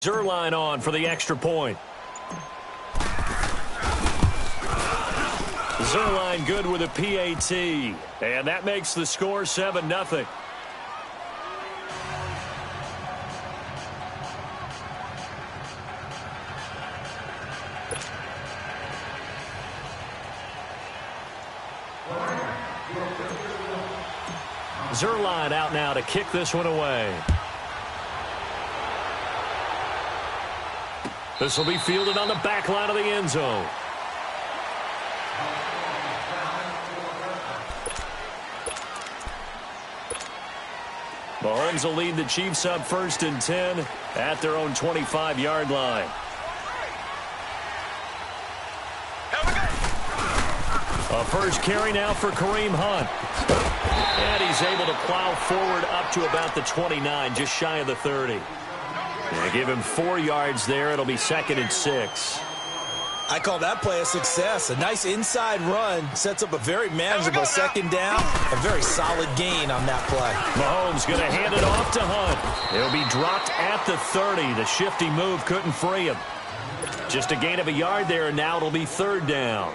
Zerline on for the extra point. Zerline good with a PAT. And that makes the score 7-0. Zerline out now to kick this one away. This will be fielded on the back line of the end zone. Mahomes will lead the Chiefs up 1st and 10 at their own 25-yard line. A first carry now for Kareem Hunt. And he's able to plow forward up to about the 29, just shy of the 30. They give him 4 yards there. It'll be 2nd and 6. I call that play a success. A nice inside run sets up a very manageable 2nd down. A very solid gain on that play. Mahomes going to hand it off to Hunt. It'll be dropped at the 30. The shifty move couldn't free him. Just a gain of a yard there, and now it'll be 3rd down.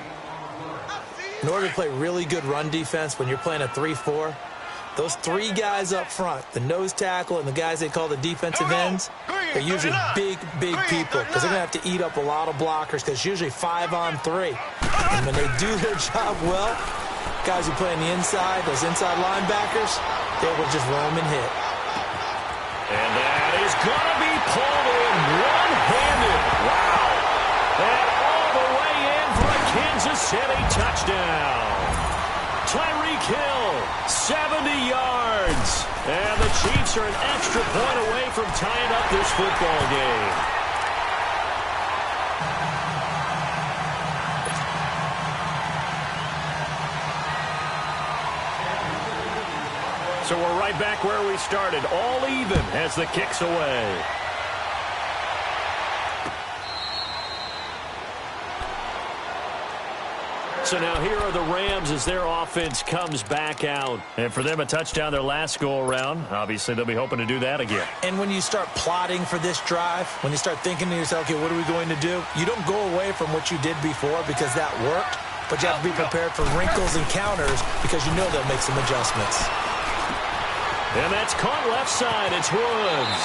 In order to play really good run defense when you're playing a 3-4, those 3 guys up front, the nose tackle and the guys they call the defensive ends, they're usually big people because they're going to have to eat up a lot of blockers because it's usually 5 on 3. And when they do their job well, guys who play on the inside, those inside linebackers, they will just roam and hit. And that is going to be pulled in one-handed. Wow. And all the way in for a Kansas City touchdown. Tyreek Hill, 70 yards. And the Chiefs are an extra point away from tying up this football game. So we're right back where we started, all even as the kick's away. So now here are the Rams as their offense comes back out. And for them, a touchdown their last go-around. Obviously, they'll be hoping to do that again. And when you start plotting for this drive, when you start thinking to yourself, okay, what are we going to do? You don't go away from what you did before because that worked, but you have to be prepared for wrinkles and counters because you know they'll make some adjustments. And that's caught left side. It's Woods.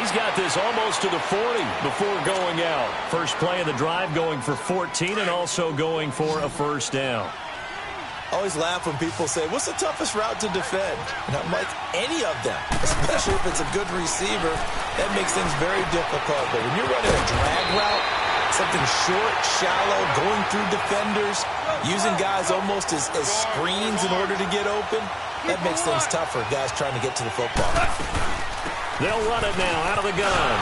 He's got this almost to the 40 before going out. First play of the drive going for 14 and also going for a 1st down. I always laugh when people say, what's the toughest route to defend? And I'm like, any of them, especially if it's a good receiver. That makes things very difficult. But when you're running a drag route, something short, shallow, going through defenders, using guys almost as screens in order to get open, that makes things tough for guys trying to get to the football. They'll run it now out of the gun.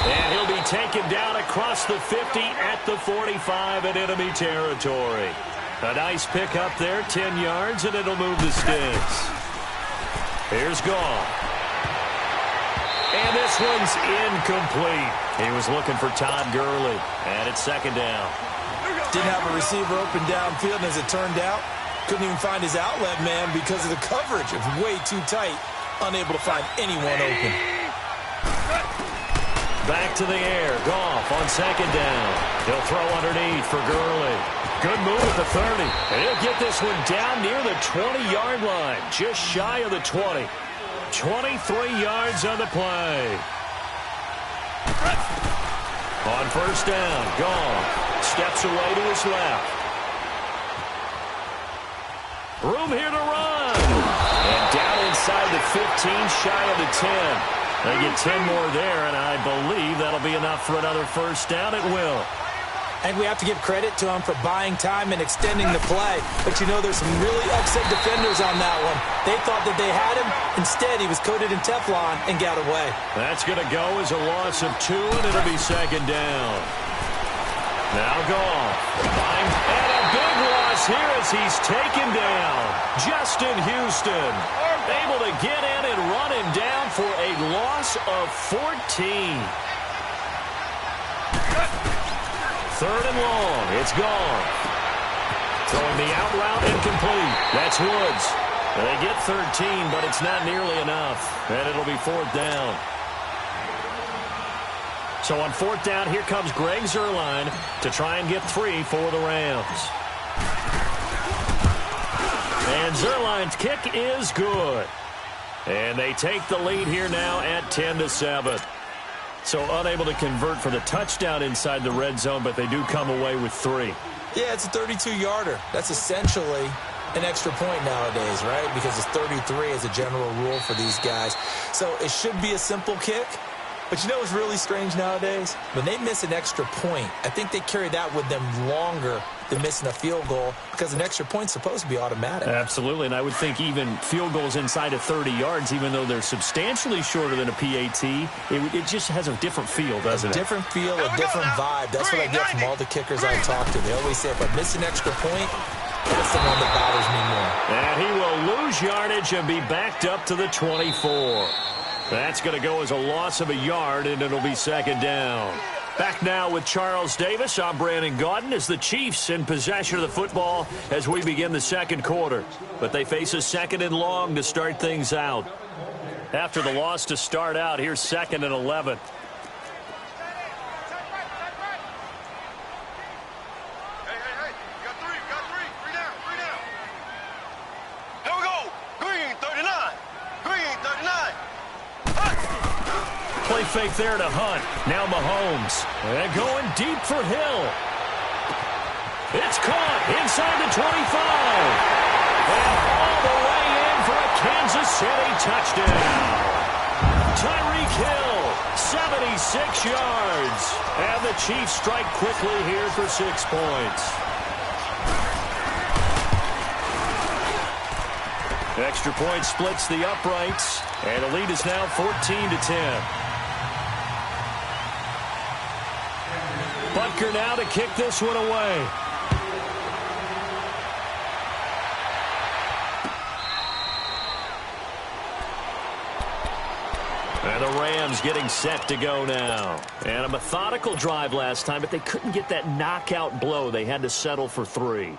And he'll be taken down across the 50 at the 45 in enemy territory. A nice pick up there, 10 yards, and it'll move the sticks. Here's Goff. And this one's incomplete. He was looking for Todd Gurley. And it's 2nd down. Didn't have a receiver open downfield, and as it turned out, couldn't even find his outlet man because of the coverage. It was way too tight. Unable to find anyone open. Back to the air. Goff on 2nd down. He'll throw underneath for Gurley. Good move at the 30. And he'll get this one down near the 20-yard line. Just shy of the 20. 23 yards on the play. On 1st down, Goff steps away to his left. Room here to run. And down inside the 15, shy of the 10. They get 10 more there, and I believe that'll be enough for another 1st down. It will. And we have to give credit to him for buying time and extending the play. But, you know, there's some really upset defenders on that one. They thought that they had him. Instead, he was coated in Teflon and got away. That's going to go as a loss of 2, and it'll be 2nd down. Now Goff. And a big loss here as he's taken down. Justin Houston able to get in and run him down for a loss of 14. 3rd and long. It's Goff. Throwing the out route incomplete. That's Woods. They get 13, but it's not nearly enough. And it'll be 4th down. So on fourth down, here comes Greg Zuerlein to try and get 3 for the Rams. And Zuerlein's kick is good. And they take the lead here now at 10-7. So unable to convert for the touchdown inside the red zone, but they do come away with 3. Yeah, it's a 32-yarder. That's essentially an extra point nowadays, right? Because it's 33 as a general rule for these guys. So it should be a simple kick. But you know what's really strange nowadays? When they miss an extra point, I think they carry that with them longer than missing a field goal because an extra point's supposed to be automatic. Absolutely, and I would think even field goals inside of 30 yards, even though they're substantially shorter than a PAT, it just has a different feel, doesn't it? A different feel, a different vibe. That's what I get from all the kickers I talk to. They always say, if I miss an extra point, that's the one that bothers me more. And he will lose yardage and be backed up to the 24. That's going to go as a loss of a yard, and it'll be second down. Back now with Charles Davis. I'm Brandon Gaudin as the Chiefs in possession of the football as we begin the second quarter. But they face a second and long to start things out. After the loss to start out, here's 2nd and 11. Play fake there to Hunt. Now Mahomes. And going deep for Hill. It's caught inside the 25. And all the way in for a Kansas City touchdown. Tyreek Hill, 76 yards. And the Chiefs strike quickly here for 6 points. Extra point splits the uprights. And the lead is now 14-10. Butker now to kick this one away. And the Rams getting set to go now. And a methodical drive last time, but they couldn't get that knockout blow. They had to settle for 3.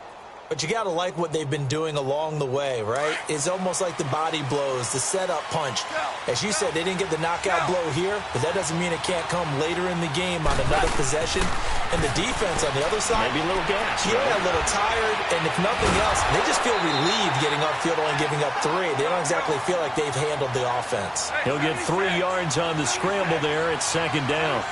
But you got to like what they've been doing along the way, right? It's almost like the body blows, the setup punch. As you said, they didn't get the knockout blow here, but that doesn't mean it can't come later in the game on another possession. And the defense on the other side, maybe a little gas. Yeah, right? A little tired. And if nothing else, they just feel relieved getting upfield, only giving up 3. They don't exactly feel like they've handled the offense. He'll get 3 yards on the scramble there. It's second down.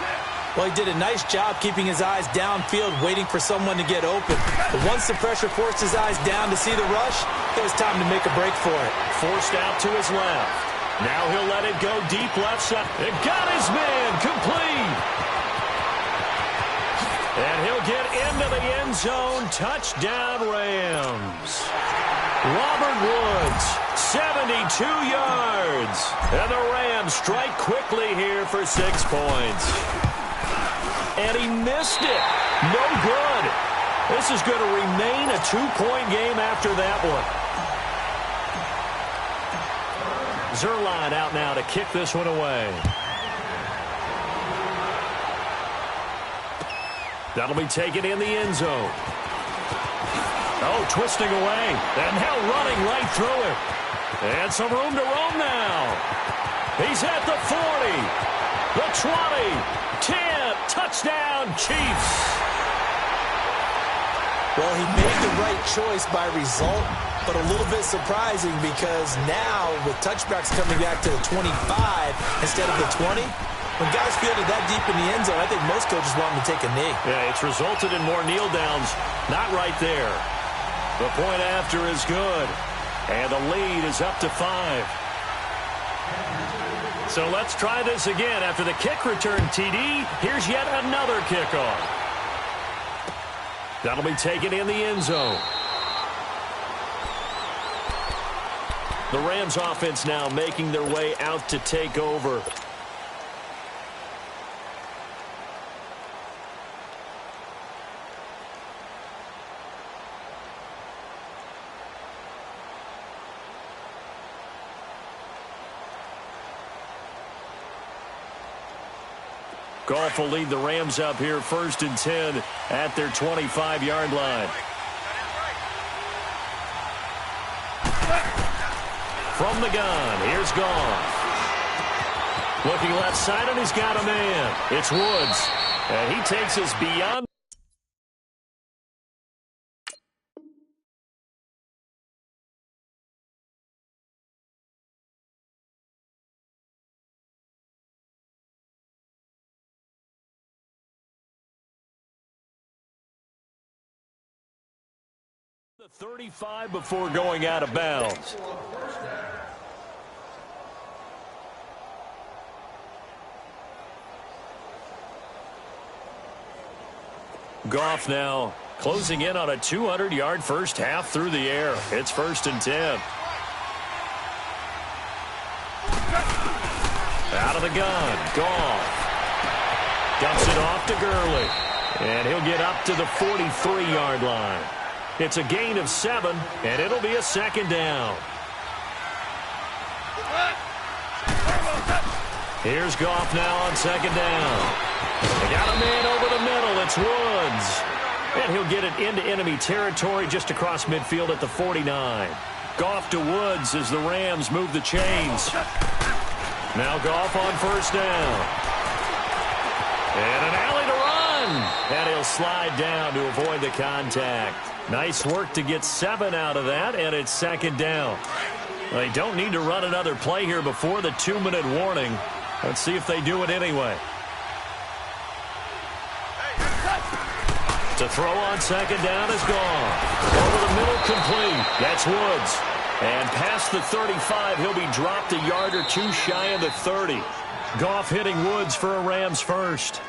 Well, he did a nice job keeping his eyes downfield, waiting for someone to get open. But once the pressure forced his eyes down to see the rush, it was time to make a break for it. Forced out to his left. Now he'll let it go deep left side. It got his man complete. And he'll get into the end zone. Touchdown, Rams. Robert Woods, 72 yards. And the Rams strike quickly here for 6 points. And he missed it. No good. This is going to remain a 2-point game after that one. Zuerlein out now to kick this one away. That'll be taken in the end zone. Oh, twisting away. And now running right through it. And some room to roam now. He's at the 40. The 20. 10. Touchdown, Chiefs. Well, he made the right choice by result, but a little bit surprising because now with touchbacks coming back to the 25 instead of the 20, when guys fielded that deep in the end zone, I think most coaches want them to take a knee. Yeah, it's resulted in more kneel downs. Not right there. The point after is good, and the lead is up to 5. So let's try this again. After the kick return, TD, here's yet another kickoff. That'll be taken in the end zone. The Rams offense now making their way out to take over. Goff will lead the Rams up here 1st and 10 at their 25-yard line. From the gun, here's Goff. Looking left side, and he's got a man. It's Woods. And he takes us beyond. The 35 before going out of bounds. Goff now closing in on a 200-yard first half through the air. It's 1st and 10. Out of the gun. Goff dumps it off to Gurley. And he'll get up to the 43-yard line. It's a gain of 7, and it'll be a 2nd down. Here's Goff now on 2nd down. They got a man over the middle. It's Woods. And he'll get it into enemy territory just across midfield at the 49. Goff to Woods as the Rams move the chains. Now Goff on 1st down. And an alley to run. And he'll slide down to avoid the contact. Nice work to get 7 out of that, and it's 2nd down. They don't need to run another play here before the 2-minute warning. Let's see if they do it anyway. To throw on 2nd down is gone. Over the middle, complete. That's Woods. And past the 35, he'll be dropped a yard or 2 shy of the 30. Goff hitting Woods for a Rams first.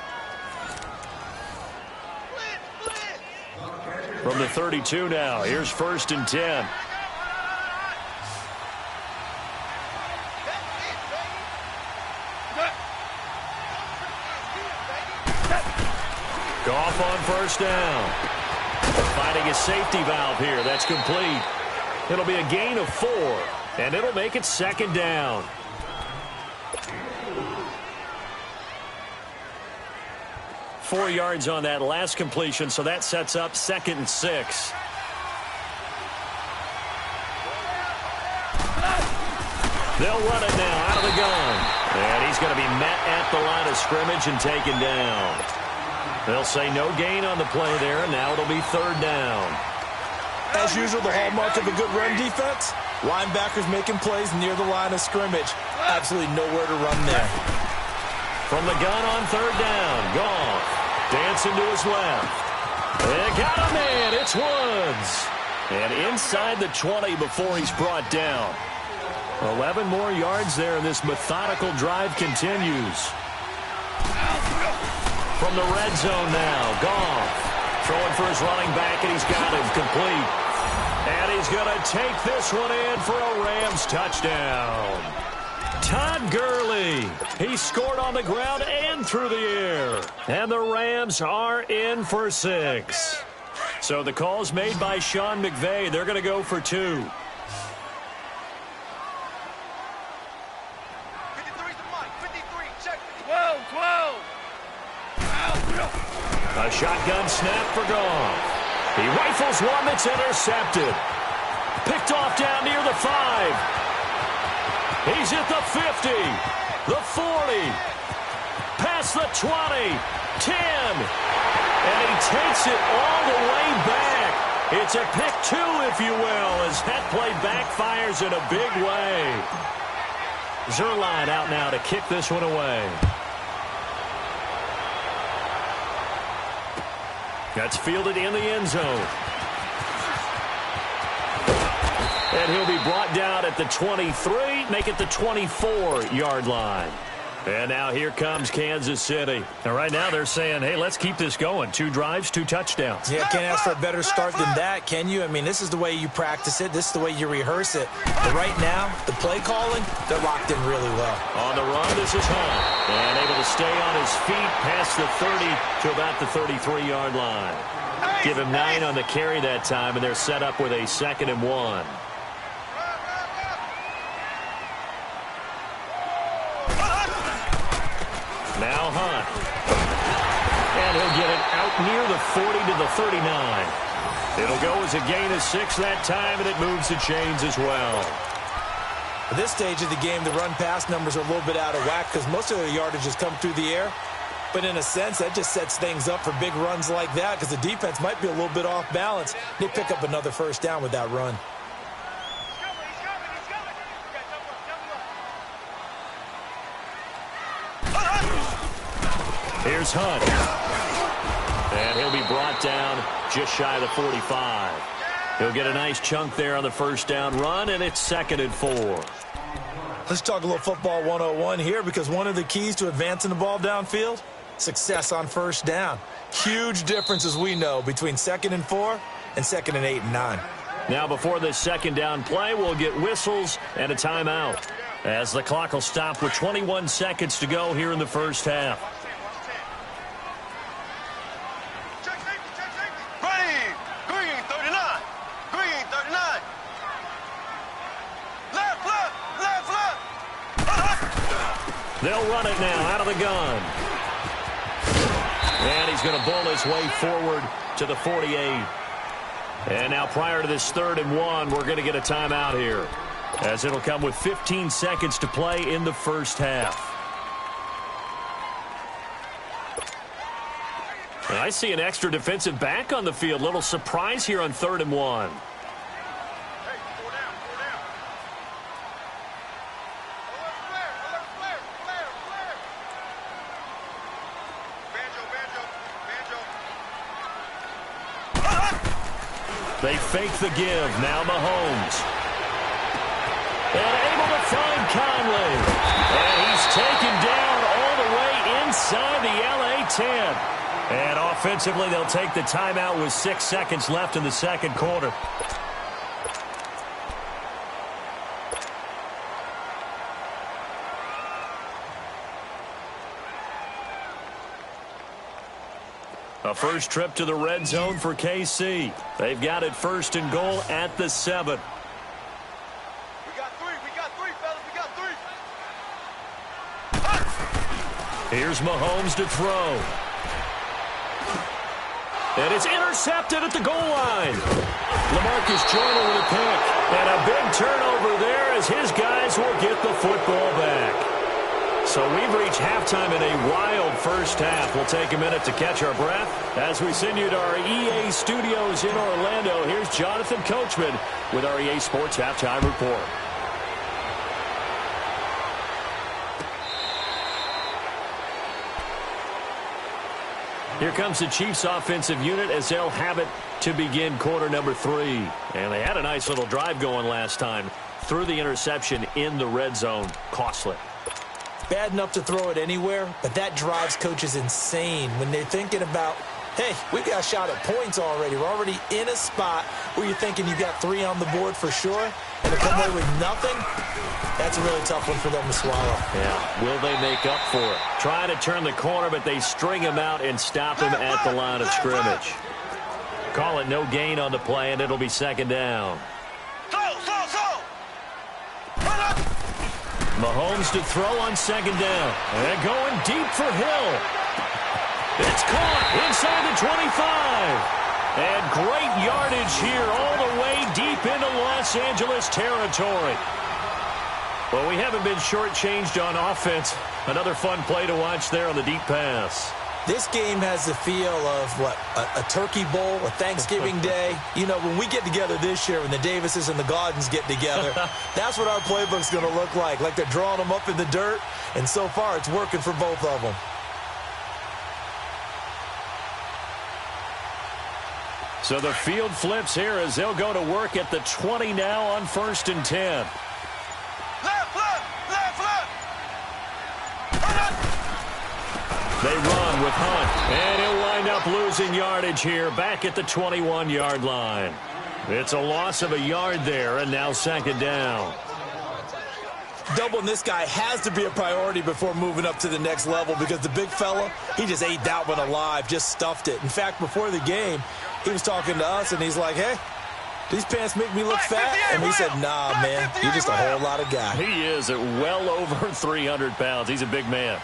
From the 32 now, here's 1st and 10. Goff on 1st down. Finding a safety valve here. That's complete. It'll be a gain of 4, and it'll make it 2nd down. Four yards on that last completion, so that sets up 2nd and 6. They'll run it now out of the gun. And he's going to be met at the line of scrimmage and taken down. They'll say no gain on the play there, and now it'll be 3rd down. As usual, the hallmark of a good run defense, linebackers making plays near the line of scrimmage. Absolutely nowhere to run there. From the gun on 3rd down, Goff dancing to his left. They got a man. It's Woods. And inside the 20 before he's brought down. 11 more yards there, and this methodical drive continues. From the red zone now, Goff throwing for his running back, and he's got him complete. And he's going to take this one in for a Rams touchdown. Todd Gurley. He scored on the ground and through the air. And the Rams are in for 6. So the call's made by Sean McVay. They're going to go for 2. A shotgun snap for Goff. He rifles one that's intercepted. Picked off down near the 5. He's at the 50, the 40, past the 20, 10. And he takes it all the way back. It's a pick 2, if you will, as that play backfires in a big way. Zerline out now to kick this one away. That's fielded in the end zone. And he'll be brought down at the 23, make it the 24-yard line. And now here comes Kansas City. And right now they're saying, hey, let's keep this going. 2 drives, 2 touchdowns. Yeah, can't ask for a better start than that, can you? I mean, this is the way you practice it. This is the way you rehearse it. But right now, the play calling, they're locked in really well. On the run, this is Hunt. And able to stay on his feet past the 30 to about the 33-yard line. Give him 9 on the carry that time, and they're set up with a 2nd and 1. Now Hunt. And he'll get it out near the 40 to the 39. It'll go as a gain of 6 that time, and it moves the chains as well. At this stage of the game, the run-pass numbers are a little bit out of whack because most of their yardage has come through the air. But in a sense, that just sets things up for big runs like that because the defense might be a little bit off balance. They pick up another first down with that run. Here's Hunt. And he'll be brought down just shy of the 45. He'll get a nice chunk there on the first down run, and it's 2nd and 4. Let's talk a little football 101 here because one of the keys to advancing the ball downfield, success on first down. Huge difference, as we know, between 2nd and 4 and 2nd and 8 and 9. Now before this second down play, we'll get whistles and a timeout as the clock will stop with 21 seconds to go here in the first half. They'll run it now out of the gun. And he's going to bowl his way forward to the 48. And now prior to this 3rd and 1, we're going to get a timeout here, as it'll come with 15 seconds to play in the first half. And I see an extra defensive back on the field. Little surprise here on 3rd and 1. They fake the give. Now Mahomes. And able to find Conley. And he's taken down all the way inside the LA 10. And offensively, they'll take the timeout with 6 seconds left in the second quarter. A first trip to the red zone for KC. They've got it 1st and goal at the 7. We got three, fellas. We got 3. Here's Mahomes to throw. And it's intercepted at the goal line. LaMarcus Joyner with a pick. And a big turnover there as his guys will get the football back. So we've reached halftime in a wild first half. We'll take a minute to catch our breath as we send you to our EA studios in Orlando. Here's Jonathan Coachman with our EA Sports Halftime Report. Here comes the Chiefs offensive unit as they'll have it to begin quarter number 3. And they had a nice little drive going last time through the interception in the red zone. Costly. Bad enough to throw it anywhere, but that drives coaches insane when they're thinking about, hey, we got a shot at points already. We're already in a spot where you're thinking you got 3 on the board for sure, and to come away with nothing, that's a really tough one for them to swallow. Yeah, will they make up for it? Trying to turn the corner, but they string him out and stop him at the line of scrimmage. Call it no gain on the play, and it'll be 2nd down. Mahomes to throw on 2nd down. And going deep for Hill. It's caught inside the 25. And great yardage here all the way deep into Los Angeles territory. Well, we haven't been shortchanged on offense. Another fun play to watch there on the deep pass. This game has the feel of, a turkey bowl, a Thanksgiving day. You know, when we get together this year, when the Davises and the Gardens get together, that's what our playbook's going to look like they're drawing them up in the dirt, and so far it's working for both of them. So the field flips here as they'll go to work at the 20 now on 1st and 10. They run with Hunt, and he'll wind up losing yardage here back at the 21-yard line. It's a loss of a yard there, and now 2nd down. Doubling this guy has to be a priority before moving up to the next level because the big fella, he just ate that one alive, just stuffed it. In fact, before the game, he was talking to us, and he's like, hey, these pants make me look fat? And we said, nah, man, you're just a whole lot of guy. He is at well over 300 pounds. He's a big man.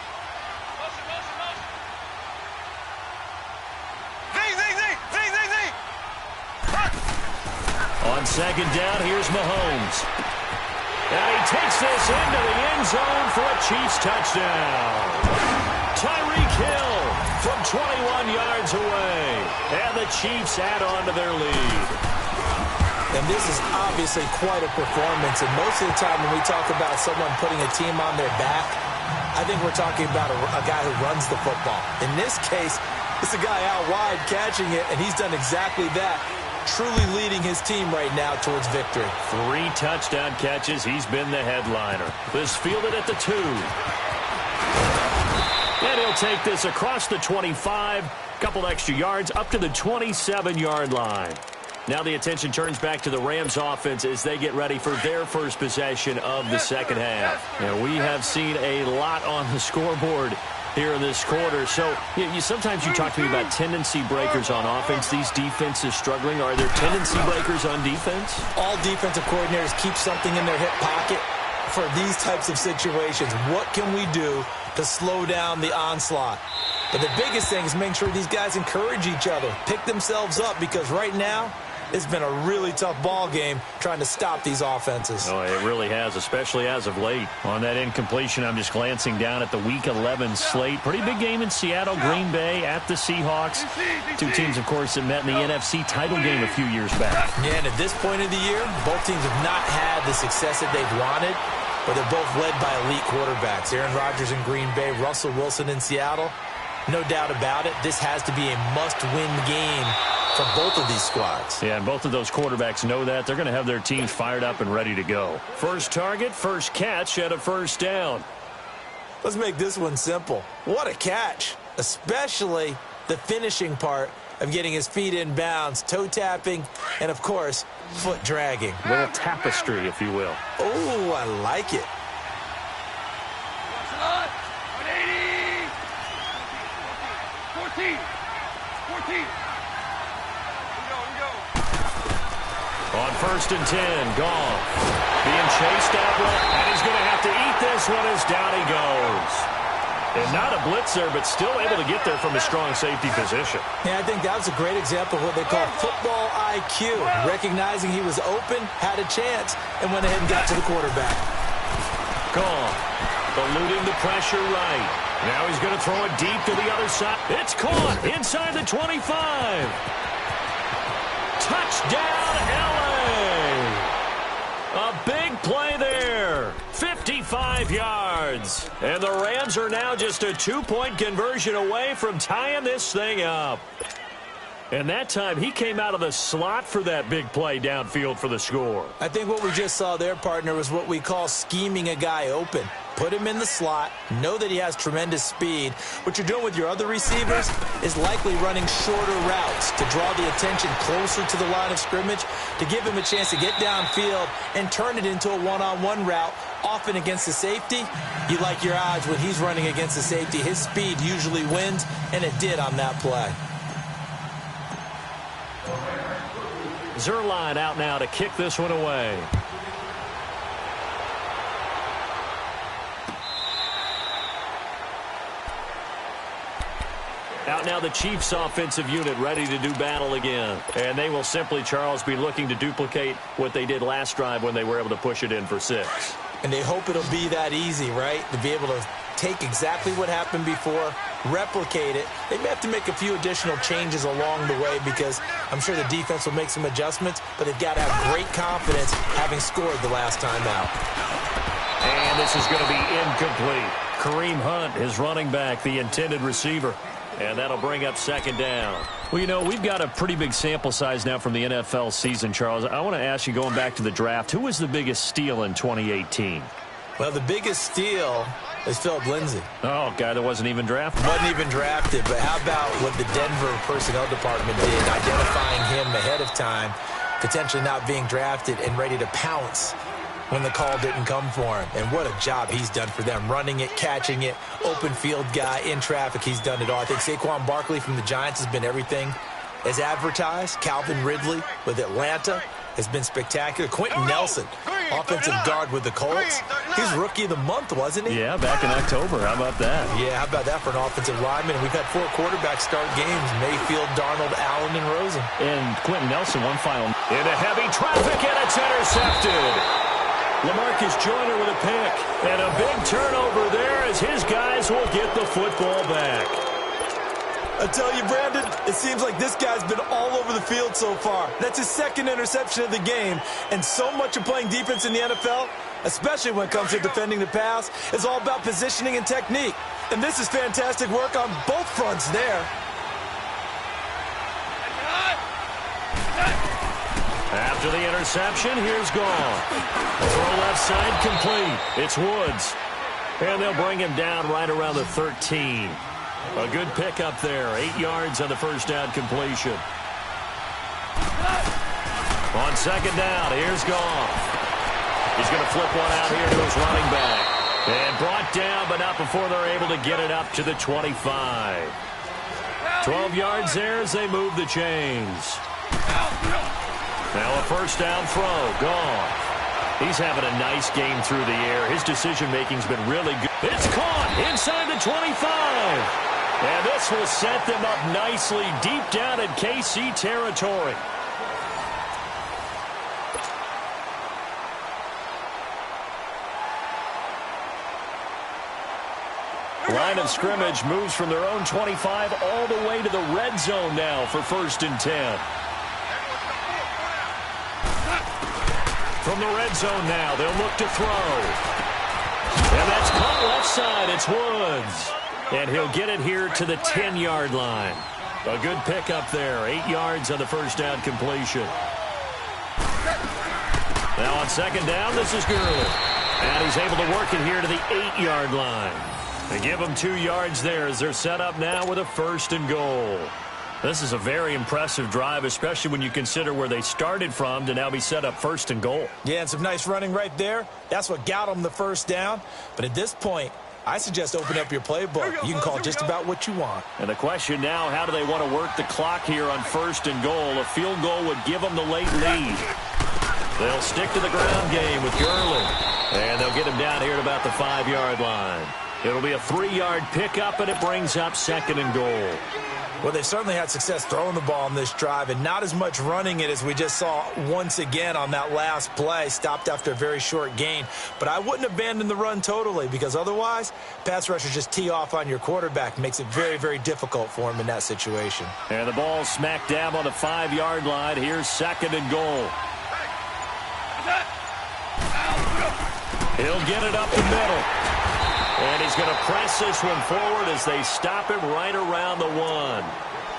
On 2nd down, here's Mahomes. And he takes this into the end zone for a Chiefs touchdown. Tyreek Hill from 21 yards away. And the Chiefs add on to their lead. And this is obviously quite a performance. And most of the time when we talk about someone putting a team on their back, I think we're talking about a guy who runs the football. In this case, it's a guy out wide catching it, and he's done exactly that. Truly leading his team right now towards victory. 3 touchdown catches. He's been the headliner. This fielded at the 2. And he'll take this across the 25. Couple extra yards up to the 27-yard line. Now the attention turns back to the Rams offense as they get ready for their first possession of the second half. And we have seen a lot on the scoreboard here in this quarter. So sometimes you talk to me about tendency breakers on offense. These defenses struggling. Are there tendency breakers on defense? All defensive coordinators keep something in their hip pocket for these types of situations. What can we do to slow down the onslaught? But the biggest thing is making sure these guys encourage each other, pick themselves up, because right now it's been a really tough ball game trying to stop these offenses. Oh, it really has, especially as of late. On that incompletion, I'm just glancing down at the Week 11 slate. Pretty big game in Seattle, Green Bay at the Seahawks. 2 teams, of course, that met in the NFC title game a few years back. Yeah, and at this point of the year, both teams have not had the success that they've wanted, but they're both led by elite quarterbacks. Aaron Rodgers in Green Bay, Russell Wilson in Seattle. No doubt about it, this has to be a must-win game for both of these squads. Yeah, and both of those quarterbacks know that. They're going to have their teams fired up and ready to go. First target, first catch, and a first down. Let's make this one simple. What a catch, especially the finishing part of getting his feet in bounds, toe tapping, and, of course, foot dragging. A little tapestry, if you will. Oh, I like it. 14. On 1st and 10, gone. Being chased out well, and he's going to have to eat this one as down he goes. And not a blitzer, but still able to get there from a strong safety position. Yeah, I think that was a great example of what they call football IQ. Recognizing he was open, had a chance, and went ahead and got to the quarterback. Gone. Eluding the pressure right. Now he's going to throw it deep to the other side. It's caught inside the 25. Touchdown, L.A. A big play there. 55 yards. And the Rams are now just a 2-point conversion away from tying this thing up. And that time, he came out of the slot for that big play downfield for the score. I think what we just saw there, partner, was what we call scheming a guy open. Put him in the slot, know that he has tremendous speed. What you're doing with your other receivers is likely running shorter routes to draw the attention closer to the line of scrimmage, to give him a chance to get downfield and turn it into a one-on-one route, often against the safety. You like your odds when he's running against the safety. His speed usually wins, and it did on that play. Zerline out now to kick this one away. Out now the Chiefs offensive unit ready to do battle again. And they will simply, Charles, be looking to duplicate what they did last drive when they were able to push it in for 6. And they hope it'll be that easy, right? To be able to take exactly what happened before, replicate it. They may have to make a few additional changes along the way because I'm sure the defense will make some adjustments, but they've got to have great confidence having scored the last time out. And this is going to be incomplete. Kareem Hunt, his running back, the intended receiver. And that'll bring up 2nd down. Well, you know, we've got a pretty big sample size now from the NFL season, Charles. I want to ask you, going back to the draft, who was the biggest steal in 2018? Well, the biggest steal is Philip Lindsay. Oh, guy that wasn't even drafted. Wasn't even drafted, but how about what the Denver personnel department did, identifying him ahead of time, potentially not being drafted and ready to pounce when the call didn't come for him. And what a job he's done for them, running it, catching it, open field guy, in traffic, he's done it all. I think Saquon Barkley from the Giants has been everything as advertised. Calvin Ridley with Atlanta has been spectacular. Quentin Nelson, offensive guard with the Colts. He's Rookie of the Month, wasn't he? Yeah, back in October. How about that? Yeah, how about that for an offensive lineman? We've had 4 quarterbacks start games: Mayfield, Darnold, Allen, and Rosen. And Quentin Nelson, one final. Into heavy traffic, and it's intercepted. LaMarcus Joyner with a pick. And a big turnover there as his guys will get the football back. I tell you, Brandon, it seems like this guy's been all over the field so far. That's his second interception of the game. And so much of playing defense in the NFL, especially when it comes to defending the pass, is all about positioning and technique. And this is fantastic work on both fronts there. After the interception, here's Gone. Throw left side complete. It's Woods. And they'll bring him down right around the 13. A good pickup there. 8 yards on the first down completion. On second down, here's Gone. He's going to flip one out here to his running back. And brought down, but not before they're able to get it up to the 25. 12 yards there as they move the chains. Now a first down throw. Gone. He's having a nice game through the air. His decision-making's been really good. It's caught inside the 25. And this will set them up nicely deep down in KC territory. Line of scrimmage moves from their own 25 all the way to the red zone now for 1st and 10. From the red zone now, they'll look to throw. And that's caught left side. It's Woods. And he'll get it here to the 10-yard line. A good pickup there. 8 yards on the first down completion. Now on second down, this is Gurley. And he's able to work it here to the 8-yard line. They give him 2 yards there as they're set up now with a 1st and goal. This is a very impressive drive, especially when you consider where they started from to now be set up 1st and goal. Yeah, and some nice running right there. That's what got them the first down. But at this point, I suggest open up your playbook. You can call just about what you want. And the question now, how do they want to work the clock here on 1st and goal? A field goal would give them the late lead. They'll stick to the ground game with Gurley. And they'll get him down here at about the 5-yard line. It'll be a 3-yard pickup, and it brings up 2nd and goal. Well, they've certainly had success throwing the ball in this drive and not as much running it as we just saw once again on that last play. Stopped after a very short gain. But I wouldn't abandon the run totally because otherwise, pass rushers just tee off on your quarterback. Makes it very, very difficult for him in that situation. And the ball smack dab on the 5-yard line. Here's 2nd and goal. He'll get it up the middle. And he's going to press this one forward as they stop him right around the 1.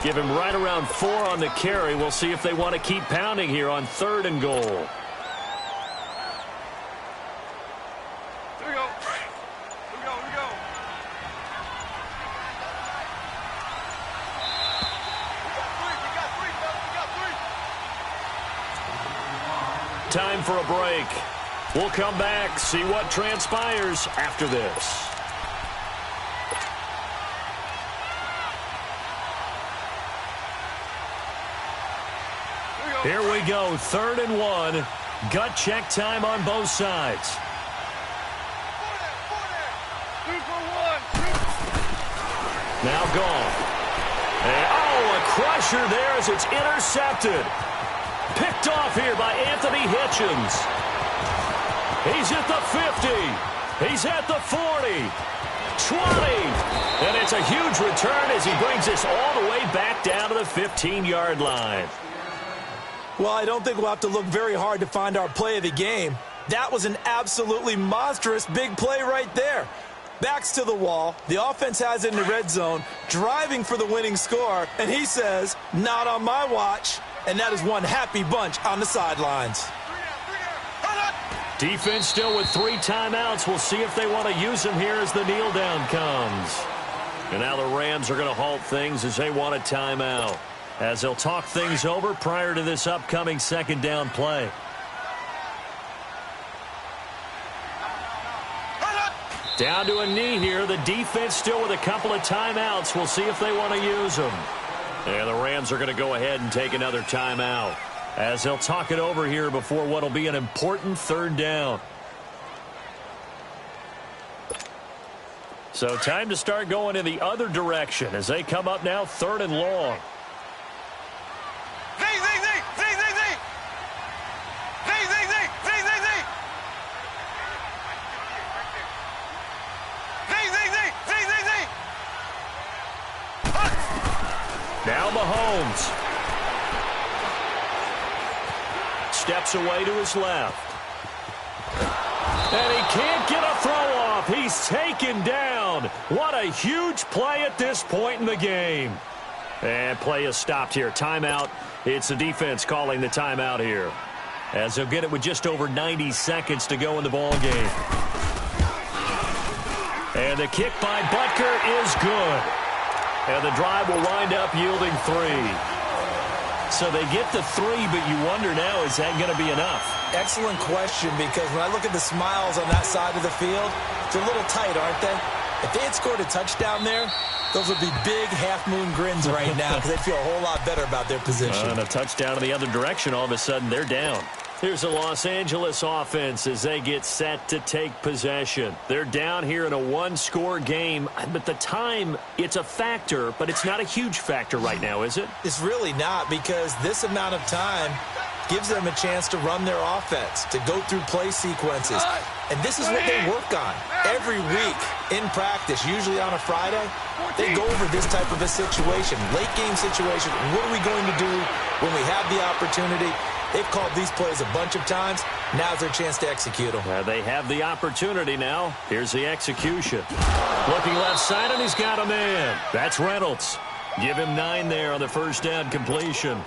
Give him right around 4 on the carry. We'll see if they want to keep pounding here on 3rd and goal. Here we go. Here we go. Here we go. We got three, fellas. We got 3. Time for a break. We'll come back, see what transpires after this. Here we go, 3rd and 1. Gut check time on both sides. 2 for 1. Now Gone. And, a crusher there as it's intercepted. Picked off here by Anthony Hitchens. He's at the 50. He's at the 40. 20. And it's a huge return as he brings this all the way back down to the 15-yard line. Well, I don't think we'll have to look very hard to find our play of the game. That was an absolutely monstrous big play right there. Backs to the wall. The offense has it in the red zone, driving for the winning score. And he says, not on my watch. And that is one happy bunch on the sidelines. Defense still with 3 timeouts. We'll see if they want to use them here as the kneel down comes. And now the Rams are going to halt things as they want a timeout, as they'll talk things over prior to this upcoming 2nd down play. Down to a knee here. The defense still with a couple of timeouts. We'll see if they want to use them. And the Rams are going to go ahead and take another timeout, as they'll talk it over here before what will be an important 3rd down. So time to start going in the other direction as they come up now 3rd and long. Now Mahomes. Steps away to his left. And he can't get a throw off. He's taken down. What a huge play at this point in the game. And play is stopped here. Timeout. It's the defense calling the timeout here, as they'll get it with just over 90 seconds to go in the ball game. And the kick by Butker is good. And the drive will wind up yielding 3. So they get the 3, but you wonder now, is that going to be enough? Excellent question, because when I look at the smiles on that side of the field, they're a little tight, aren't they? If they had scored a touchdown there, those would be big half-moon grins right now, because they'd feel a whole lot better about their position. And a touchdown in the other direction, all of a sudden they're down. Here's the Los Angeles offense as they get set to take possession. They're down here in a one-score game, but the time, it's a factor, but it's not a huge factor right now, is it? It's really not, because this amount of time gives them a chance to run their offense, to go through play sequences. And this is what they work on every week in practice, usually on a Friday. They go over this type of a situation, late-game situation. What are we going to do when we have the opportunity? They've called these plays a bunch of times. Now's their chance to execute them. They have the opportunity now. Here's the execution. Looking left side, and he's got a man. That's Reynolds. Give him 9 there on the first down completion.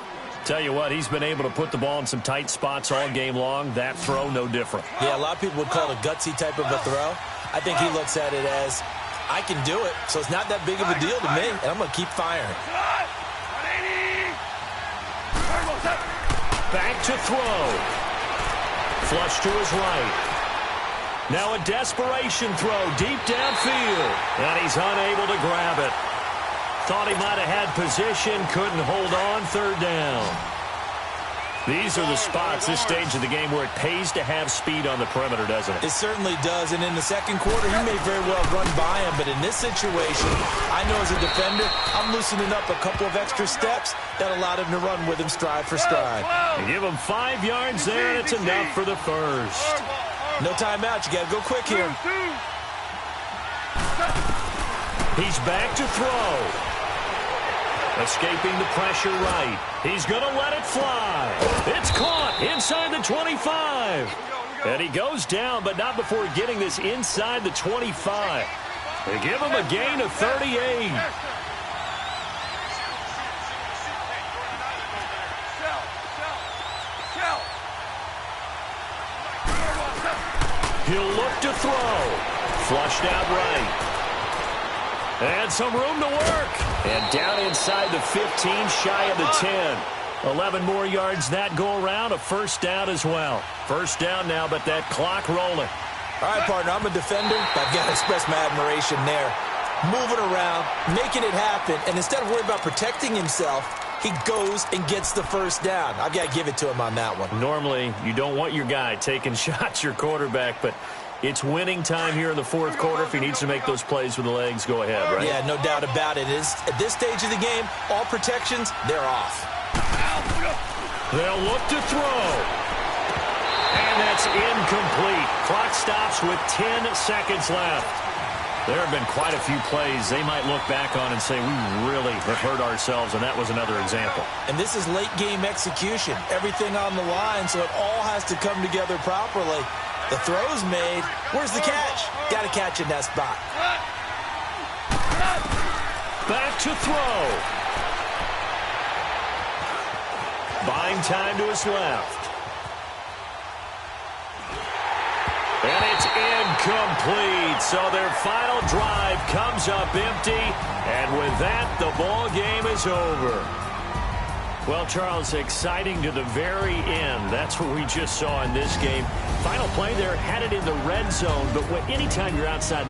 Tell you what, he's been able to put the ball in some tight spots all game long. That throw, no different. Yeah, a lot of people would call it a gutsy type of a throw. I think he looks at it as, I can do it, so it's not that big of a deal to me, and I'm going to keep firing. Back to throw. Flush to his right. Now a desperation throw deep downfield. And he's unable to grab it. Thought he might have had position, couldn't hold on, third down. These are the spots, this stage of the game, where it pays to have speed on the perimeter, doesn't it? It certainly does, and in the second quarter, he may very well run by him, but in this situation, I know as a defender, I'm loosening up a couple of extra steps that allowed him to run with him stride for stride. You give him 5 yards there, and it's enough for the first. No timeout, you got to go quick here. He's back to throw. Escaping the pressure right. He's going to let it fly. It's caught inside the 25. And he goes down, but not before getting this inside the 25. They give him a gain of 38. He'll look to throw. Flushed out right. And some room to work. And down inside the 15, shy of the 10. 11 more yards that go around, a first down as well. First down now, but that clock rolling. All right, partner, I'm a defender, but I've got to express my admiration there. Moving around, making it happen, and instead of worrying about protecting himself, he goes and gets the first down. I've got to give it to him on that one. Normally, you don't want your guy taking shots, your quarterback, but it's winning time here in the fourth quarter. If he needs to make those plays with the legs, go ahead, right? Yeah, no doubt about it. At this stage of the game, all protections, they're off. They'll look to throw. And that's incomplete. Clock stops with 10 seconds left. There have been quite a few plays they might look back on and say, we really have hurt ourselves, and that was another example. And this is late-game execution. Everything on the line, so it all has to come together properly. The throw's made. Where's the catch? Got to catch in that spot. Back to throw. Buying time to his left. And it's incomplete. So their final drive comes up empty. And with that, the ball game is over. Well, Charles, exciting to the very end. That's what we just saw in this game. Final play there, had it in the red zone. But anytime you're outside